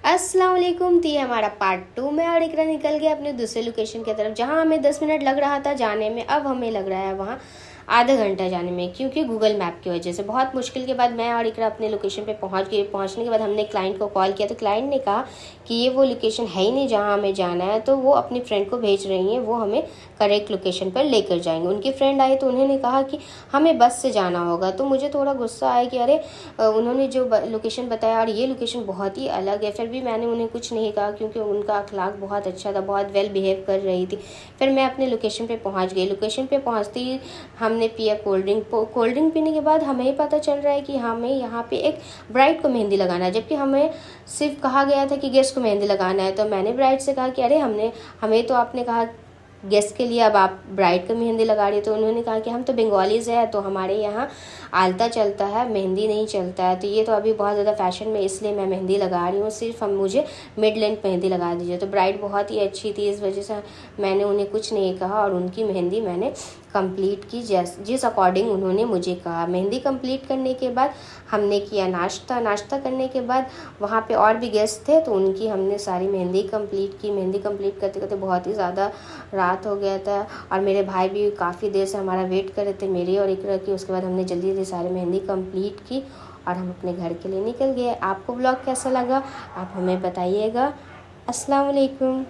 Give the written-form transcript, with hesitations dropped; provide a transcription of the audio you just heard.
अस्सलाम वालेकुम। तो ये हमारा पार्ट 2 में और इकरा निकल गया अपने दूसरे लोकेशन की तरफ। जहाँ हमें 10 मिनट लग रहा था जाने में, अब हमें लग रहा है वहाँ आधा घंटा जाने में, क्योंकि गूगल मैप की वजह से। बहुत मुश्किल के बाद मैं और इकरा अपने लोकेशन पे पहुँच गए। पहुँचने के बाद हमने क्लाइंट को कॉल किया तो क्लाइंट ने कहा कि ये वो लोकेशन है ही नहीं जहाँ हमें जाना है, तो वो अपनी फ्रेंड को भेज रही हैं, वो हमें करेक्ट लोकेशन पर लेकर जाएंगे। उनकी फ्रेंड आई तो उन्होंने कहा कि हमें बस से जाना होगा। तो मुझे थोड़ा गुस्सा आया कि अरे उन्होंने जो लोकेशन बताया और ये लोकेशन बहुत ही अलग है। फिर भी मैंने उन्हें कुछ नहीं कहा, क्योंकि उनका अखलाक बहुत अच्छा था, बहुत वेल बिहेव कर रही थी। फिर मैं अपने लोकेशन पे पहुंच गई। लोकेशन पे पहुंचते ही हमने पिया कोल्ड ड्रिंक। कोल्ड ड्रिंक पीने के बाद हमें पता चल रहा है कि हमें यहाँ पे एक ब्राइड को मेहंदी लगाना है, जबकि हमें सिर्फ कहा गया था कि गेस्ट को मेहंदी लगाना है। तो मैंने ब्राइड से कहा कि अरे हमें तो आपने कहा गेस्ट के लिए, अब आप ब्राइड को मेहंदी लगा रही हो। तो उन्होंने कहा कि हम तो बंगालीज हैं, तो हमारे यहाँ आलता चलता है, मेहंदी नहीं चलता है। तो ये तो अभी बहुत ज़्यादा फैशन में, इसलिए मैं मेहंदी लगा रही हूँ, सिर्फ हम मुझे मिड लेंथ मेहंदी लगा दीजिए। तो ब्राइड बहुत ही अच्छी थी, इस वजह से मैंने उन्हें कुछ नहीं कहा और उनकी मेहंदी मैंने कंप्लीट की जिस अकॉर्डिंग उन्होंने मुझे कहा। मेहंदी कंप्लीट करने के बाद हमने किया नाश्ता। नाश्ता करने के बाद वहाँ पे और भी गेस्ट थे, तो उनकी हमने सारी मेहंदी कंप्लीट की। मेहंदी कंप्लीट करते करते बहुत ही ज़्यादा रात हो गया था और मेरे भाई भी काफ़ी देर से हमारा वेट कर रहे थे, मेरी और इकरा की। उसके बाद हमने जल्दी जल्दी सारी मेहंदी कंप्लीट की और हम अपने घर के लिए निकल गए। आपको ब्लॉग कैसा लगा आप हमें बताइएगा। अस्सलाम वालेकुम।